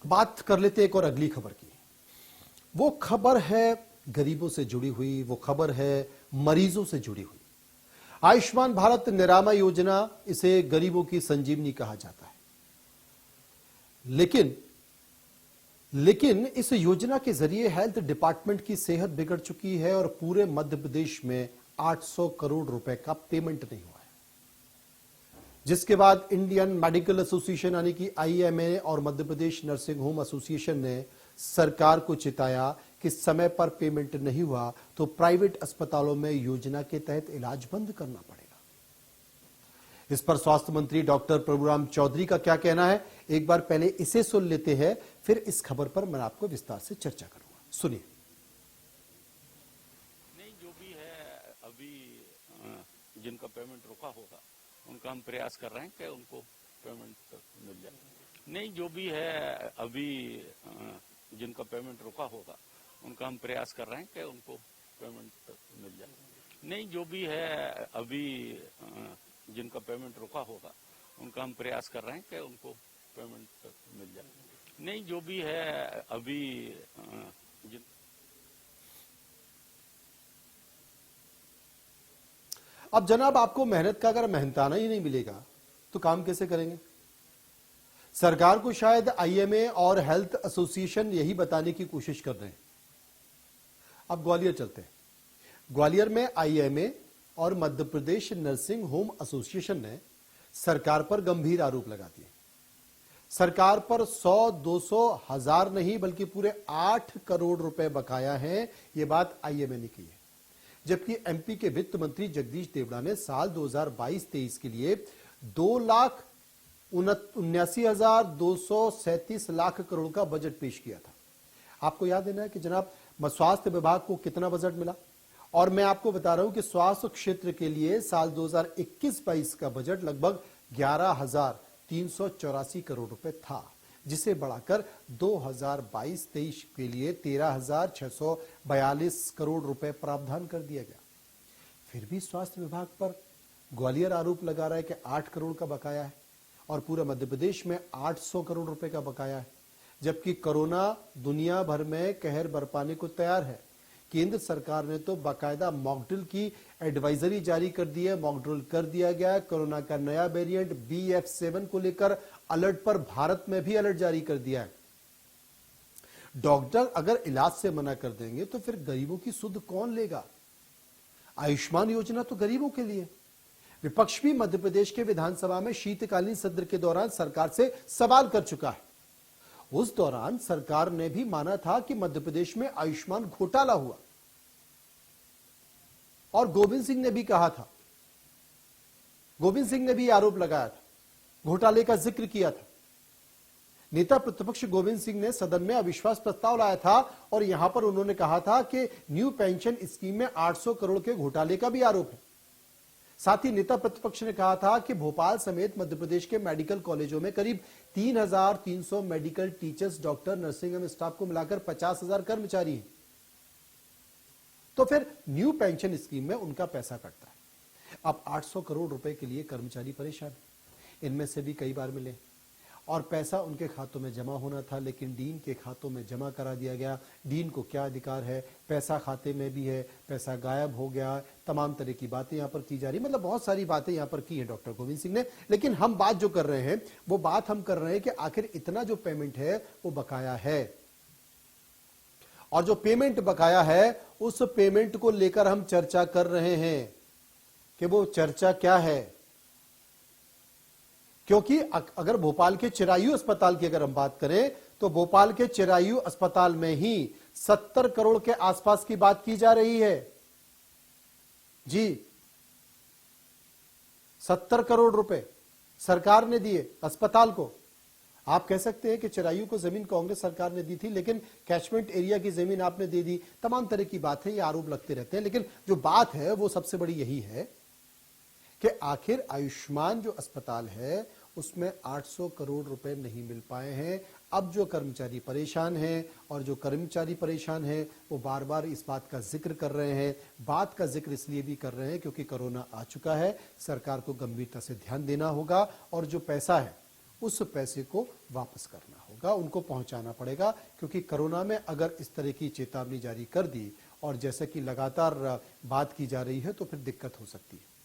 बात कर लेते एक और अगली खबर की। वो खबर है गरीबों से जुड़ी हुई, वो खबर है मरीजों से जुड़ी हुई। आयुष्मान भारत निरामय योजना, इसे गरीबों की संजीवनी कहा जाता है। लेकिन इस योजना के जरिए हेल्थ डिपार्टमेंट की सेहत बिगड़ चुकी है और पूरे मध्य प्रदेश में 800 करोड़ रुपए का पेमेंट नहीं हुआ है, जिसके बाद इंडियन मेडिकल एसोसिएशन यानी कि आईएमए और Madhya Pradesh nursing home association ने सरकार को चिताया कि समय पर पेमेंट नहीं हुआ तो प्राइवेट अस्पतालों में योजना के तहत इलाज बंद करना पड़ेगा। इस पर स्वास्थ्य मंत्री डॉक्टर प्रभुराम चौधरी का क्या कहना है, एक बार पहले इसे सुन लेते हैं, फिर इस खबर पर मैं आपको विस्तार से चर्चा करूंगा। सुनिए। नहीं, जो भी है अभी जिनका पेमेंट रुका होगा उनका हम प्रयास कर रहे हैं कि उनको पेमेंट मिल जाए। नहीं, जो भी है अभी जिनका पेमेंट रुका होगा उनका हम प्रयास कर रहे हैं कि उनको पेमेंट मिल जाए। नहीं, जो भी है अभी जिनका पेमेंट रुका होगा उनका हम प्रयास कर रहे हैं कि उनको पेमेंट मिल जाए। नहीं, जो भी है अभी अब जनाब, आपको मेहनत का अगर मेहनताना ही नहीं मिलेगा तो काम कैसे करेंगे? सरकार को शायद आईएमए और हेल्थ एसोसिएशन यही बताने की कोशिश कर रहे हैं। अब ग्वालियर चलते हैं। ग्वालियर में आईएमए और Madhya Pradesh nursing home association ने सरकार पर गंभीर आरोप लगा दिए। सरकार पर 100, 200, 1000 नहीं बल्कि पूरे 8 करोड़ रुपए बकाया है, यह बात आईएमए ने की है। जबकि एमपी के वित्त मंत्री जगदीश देवड़ा ने साल 2022-23 के लिए 2,79,237 लाख करोड़ का बजट पेश किया था। आपको याद है ना कि जनाब स्वास्थ्य विभाग को कितना बजट मिला, और मैं आपको बता रहा हूं कि स्वास्थ्य क्षेत्र के लिए साल 2021-22 का बजट लगभग 11,384 करोड़ रुपए था, जिसे बढ़ाकर 2022-23 के लिए 13,642 करोड़ रुपए प्रावधान कर दिया गया। फिर भी स्वास्थ्य विभाग पर ग्वालियर आरोप लगा रहा है कि 8 करोड़ का बकाया है और पूरे मध्य प्रदेश में 800 करोड़ रुपए का बकाया है, जबकि कोरोना दुनिया भर में कहर बरपाने को तैयार है। केंद्र सरकार ने तो बाकायदा मॉकड्रिल की एडवाइजरी जारी कर दी है, मॉकड्रिल कर दिया गया है। कोरोना का नया वेरिएंट BF7 को लेकर अलर्ट पर भारत में भी अलर्ट जारी कर दिया है। डॉक्टर अगर इलाज से मना कर देंगे तो फिर गरीबों की सुध कौन लेगा? आयुष्मान योजना तो गरीबों के लिए। विपक्ष भी मध्य प्रदेश के विधानसभा में शीतकालीन सत्र के दौरान सरकार से सवाल कर चुका है। उस दौरान सरकार ने भी माना था कि मध्य प्रदेश में आयुष्मान घोटाला हुआ, और गोविंद सिंह ने भी कहा था, गोविंद सिंह ने भी आरोप लगाया था, घोटाले का जिक्र किया था। नेता प्रतिपक्ष गोविंद सिंह ने सदन में अविश्वास प्रस्ताव लाया था और यहां पर उन्होंने कहा था कि न्यू पेंशन स्कीम में 800 करोड़ के घोटाले का भी आरोप है। साथ ही नेता प्रतिपक्ष ने कहा था कि भोपाल समेत मध्य प्रदेश के मेडिकल कॉलेजों में करीब 3,300 medical teachers, doctor, nursing home staff को मिलाकर 50,000 कर्मचारी हैं। तो फिर न्यू पेंशन स्कीम में उनका पैसा कटता है। अब 800 करोड़ रुपए के लिए कर्मचारी परेशान, इनमें से भी कई बार मिले और पैसा उनके खातों में जमा होना था, लेकिन डीन के खातों में जमा करा दिया गया। डीन को क्या अधिकार है? पैसा खाते में भी है, पैसा गायब हो गया, तमाम तरह की बातें यहां पर की जा रही, मतलब बहुत सारी बातें यहां पर की है डॉक्टर गोविंद सिंह ने। लेकिन हम बात जो कर रहे हैं वो बात हम कर रहे हैं कि आखिर इतना जो पेमेंट है वो बकाया है, और जो पेमेंट बकाया है उस पेमेंट को लेकर हम चर्चा कर रहे हैं कि वो चर्चा क्या है। क्योंकि अगर भोपाल के चिरायु अस्पताल की अगर हम बात करें तो भोपाल के चिरायु अस्पताल में ही 70 करोड़ के आसपास की बात की जा रही है जी। 70 करोड़ रुपए सरकार ने दिए अस्पताल को। आप कह सकते हैं कि चिरायु को जमीन कांग्रेस सरकार ने दी थी, लेकिन कैचमेंट एरिया की जमीन आपने दे दी। तमाम तरह की बातें, ये आरोप लगते रहते हैं, लेकिन जो बात है वो सबसे बड़ी यही है कि आखिर आयुष्मान जो अस्पताल है उसमें 800 करोड़ रुपए नहीं मिल पाए हैं। अब जो कर्मचारी परेशान हैं, और जो कर्मचारी परेशान हैं वो बार बार इस बात का जिक्र कर रहे हैं। बात का जिक्र इसलिए भी कर रहे हैं क्योंकि कोरोना आ चुका है, सरकार को गंभीरता से ध्यान देना होगा, और जो पैसा है उस पैसे को वापस करना होगा, उनको पहुंचाना पड़ेगा। क्योंकि कोरोना में अगर इस तरह की चेतावनी जारी कर दी और जैसा कि लगातार बात की जा रही है तो फिर दिक्कत हो सकती है।